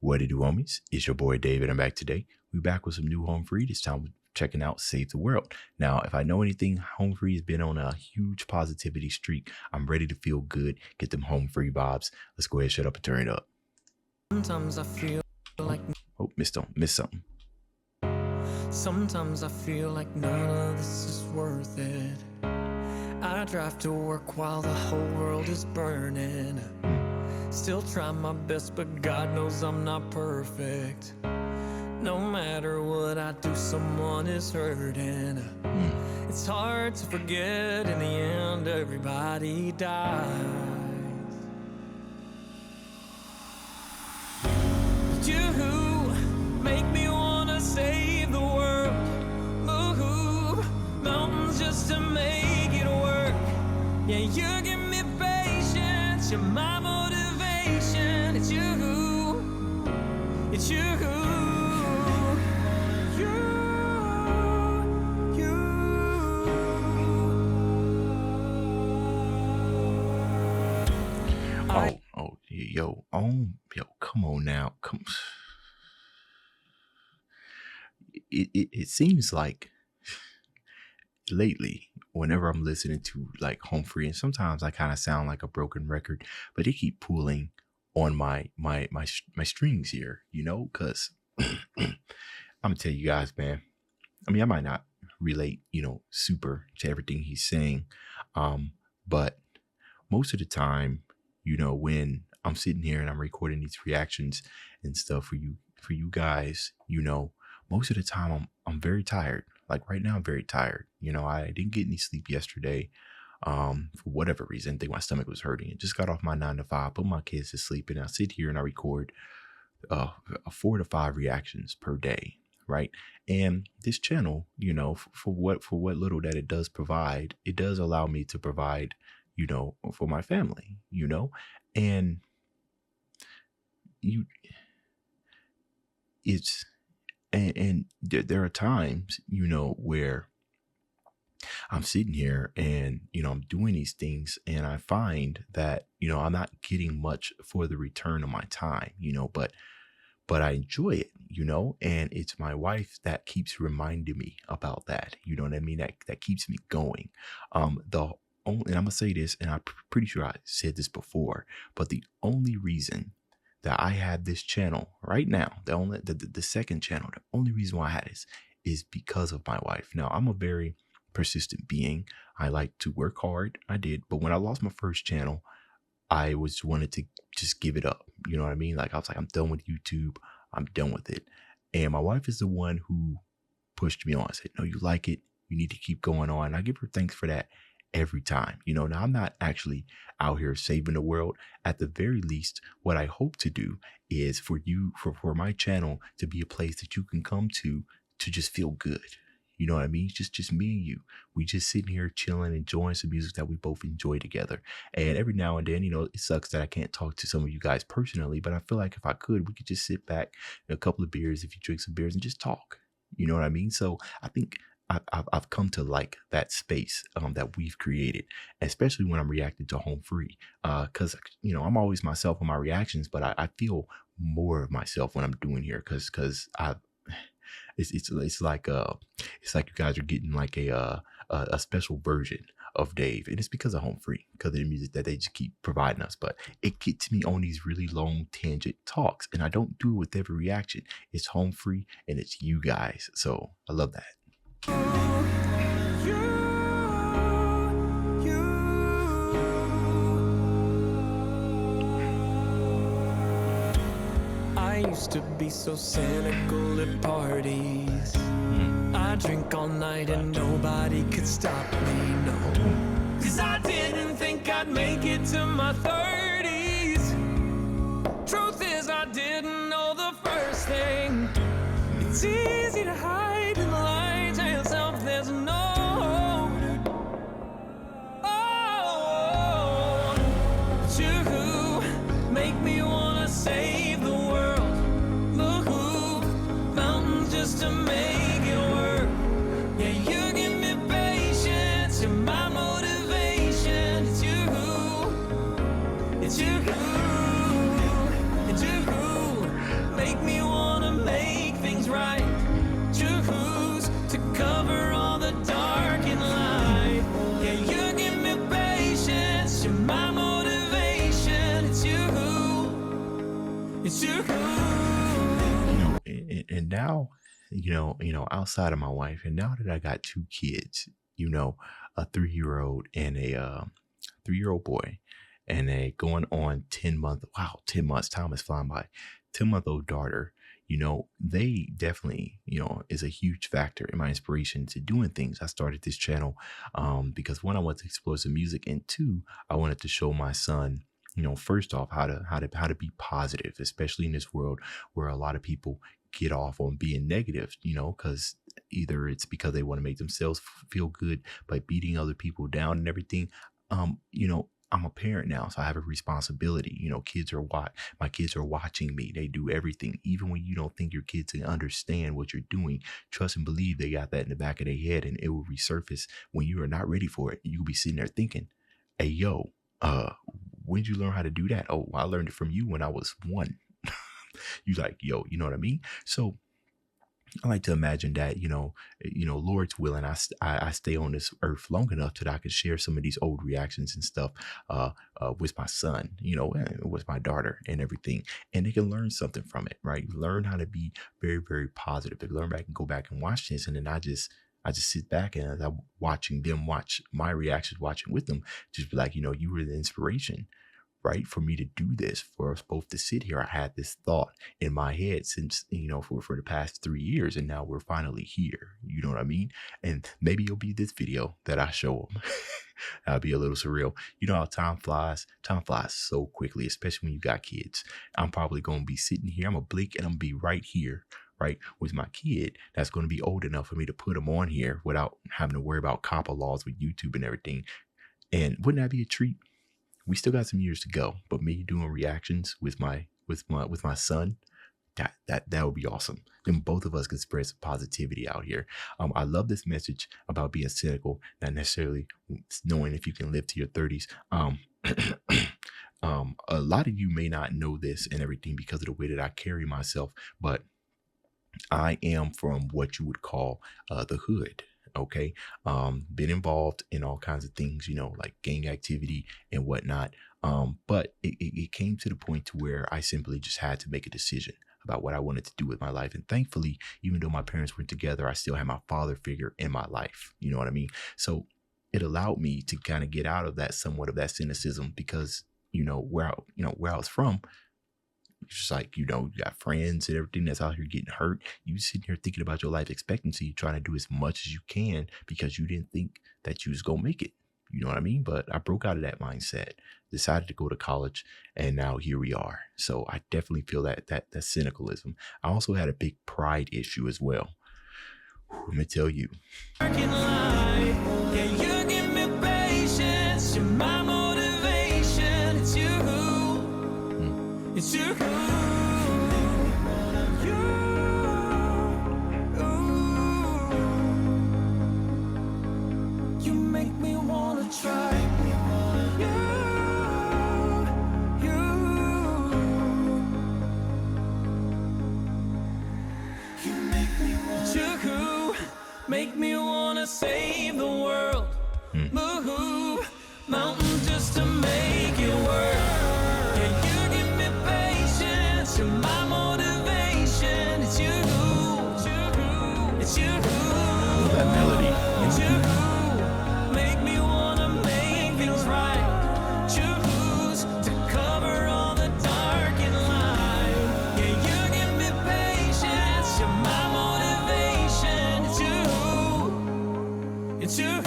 What it do, homies? It's your boy David. I'm back today. We're back with some new home free. This time we're checking out Save the World. Now, if I know anything, home free has been on a huge positivity streak. I'm ready to feel good, get them home free vibes. Let's go ahead, shut up, and turn it up. Sometimes I feel like missed something. Sometimes I feel like none of this is worth it. I drive to work while the whole world is burning. Still try my best, but God knows I'm not perfect. No matter what I do, someone is hurting. It's hard to forget, in the end everybody dies. You make me wanna save the world, move mountains just to make it work. Yeah, you give me patience, you're my motivation. It's you, it's you, yo, come on now. It seems like lately, whenever I'm listening to like home free, and sometimes I kind of sound like a broken record, but they keep pulling on my strings here, because I'm gonna tell you guys, man. I mean, I might not relate, super to everything he's saying, but most of the time, when I'm sitting here and I'm recording these reactions and stuff for you guys, most of the time I'm very tired. Like right now, I'm very tired. I didn't get any sleep yesterday, for whatever reason. I think my stomach was hurting. I just got off my 9 to 5, put my kids to sleep, and I sit here and I record 4 to 5 reactions per day, right? And this channel, for what little that it does provide, it does allow me to provide, for my family, and there are times, where I'm sitting here and, I'm doing these things and I find that, I'm not getting much for the return of my time, but I enjoy it, and it's my wife that keeps reminding me about that. You know what I mean? That keeps me going. And I'm gonna say this, and I'm pretty sure I said this before, but the only reason that I have this channel right now, the second channel, the only reason why I had this is because of my wife. Now, I'm a very persistent being. I like to work hard. I did, but when I lost my first channel, I wanted to just give it up. You know what I mean? Like I was like, I'm done with YouTube. I'm done with it. And my wife is the one who pushed me on. I said, no, you like it. You need to keep going on. And I give her thanks for that every time. Now I'm not actually out here saving the world. At the very least, what I hope to do is for my channel to be a place that you can come to just feel good. You know what I mean? Just me and you. We just sitting here chilling, enjoying some music that we both enjoy together. And every now and then, it sucks that I can't talk to some of you guys personally, but I feel like if I could, we could just sit back, a couple of beers, if you drink some beers, and just talk. You know what I mean? So I think I've come to like that space that we've created, especially when I'm reacting to home free, because I'm always myself in my reactions, but I feel more of myself when I'm doing here because it's like you guys are getting like a special version of Dave, and it's because of home free, because of the music that they just keep providing us. But it gets me on these really long tangent talks, and I don't do it with every reaction. It's home free and it's you guys, so I love that. I used to be so cynical at parties. I drink all night and nobody could stop me, no. 'Cause I didn't think I'd make it to my 30s. Truth is, I didn't know the first thing. It's easy to hide in the light, tell yourself there's no hope. Oh, but you make me wanna save the world. Move mountains just to make it work. Yeah, you give me patience, you're my motivation. It's you, it's you, it's you. And now, outside of my wife, and now that I got two kids, a 3-year-old and a 3-year-old boy, and a going on 10 months, time is flying by, 10-month-old daughter. They definitely, is a huge factor in my inspiration to doing things. I started this channel because one, I want to explore some music, and two, I wanted to show my son, first off, how to be positive, especially in this world where a lot of people get off on being negative, because either it's because they want to make themselves feel good by beating other people down and everything. I'm a parent now, so I have a responsibility. My kids are watching me. They do everything, even when you don't think your kids can understand what you're doing. Trust and believe they got that in the back of their head, and it will resurface when you are not ready for it. You'll be sitting there thinking, "Hey, yo, when did you learn how to do that?" "Oh, I learned it from you when I was 1." You like, yo, you know what I mean? So I like to imagine that, Lord's willing, I stay on this earth long enough that I can share some of these old reactions and stuff with my son, with my daughter and everything. And they can learn something from it, right? Learn how to be very, very positive. They learn back and go back and watch this. And then I just sit back, and as I'm watching them watch my reactions, watching with them, just be like, you were the inspiration, right, for me to do this, for us both to sit here. I had this thought in my head since, for the past 3 years, and now we're finally here. You know what I mean? And maybe it'll be this video that I show them. That'll be a little surreal. You know how time flies? Time flies so quickly, especially when you got kids. I'm probably going to be sitting here. I'm going to blink, and I'm going to be right here, right, with my kid that's going to be old enough for me to put him on here without having to worry about COPPA laws with YouTube and everything. And wouldn't that be a treat? We still got some years to go, but me doing reactions with my son, that would be awesome. Then both of us can spread some positivity out here. I love this message about being cynical, not necessarily knowing if you can live to your 30s. A lot of you may not know this and everything because of the way that I carry myself, but I am from what you would call the hood. Okay. Been involved in all kinds of things, like gang activity and whatnot. But it came to the point to where I simply just had to make a decision about what I wanted to do with my life. And thankfully, even though my parents weren't together, I still had my father figure in my life. You know what I mean? So it allowed me to kind of get out of that, somewhat of that cynicism, because, where I was from, it's just like, you got friends and everything that's out here getting hurt. You sitting here thinking about your life expectancy, trying to do as much as you can because you didn't think that you was going to make it. You know what I mean? But I broke out of that mindset, decided to go to college, and now here we are. So I definitely feel that cynicalism. I also had a big pride issue as well. Let me tell you. It's you. You make me wanna try. You make me wanna save the world. Move mountains just to make it work. You're my motivation. It's you. It's you. That melody. It's you. Make me wanna make things right. Choose to cover all the dark in life. Yeah, you give me patience. You're my motivation. It's you. It's you.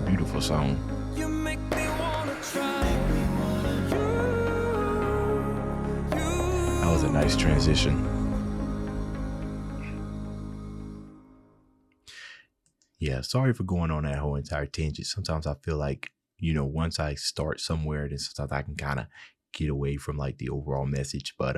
Beautiful song. You make me wanna try. That was a nice transition. Yeah, sorry for going on that whole entire tangent. Sometimes I feel like, once I start somewhere, then sometimes I can kind of get away from like the overall message, but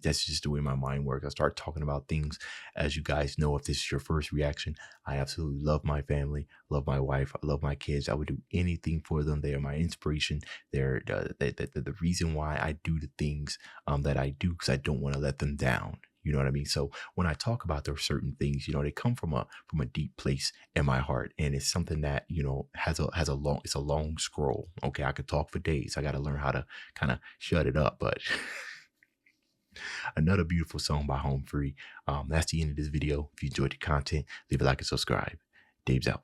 that's just the way my mind works. I start talking about things. As you guys know, if this is your first reaction, I absolutely love my family, love my wife, I love my kids. I would do anything for them. They are my inspiration. They're the reason why I do the things that I do, because I don't want to let them down. You know what I mean? So when I talk about those certain things, they come from a deep place in my heart, and it's something that has a long, it's a long scroll. Okay, I could talk for days. I got to learn how to kind of shut it up, but another beautiful song by Home Free. That's the end of this video. If you enjoyed the content, leave a like and subscribe. Dave's out.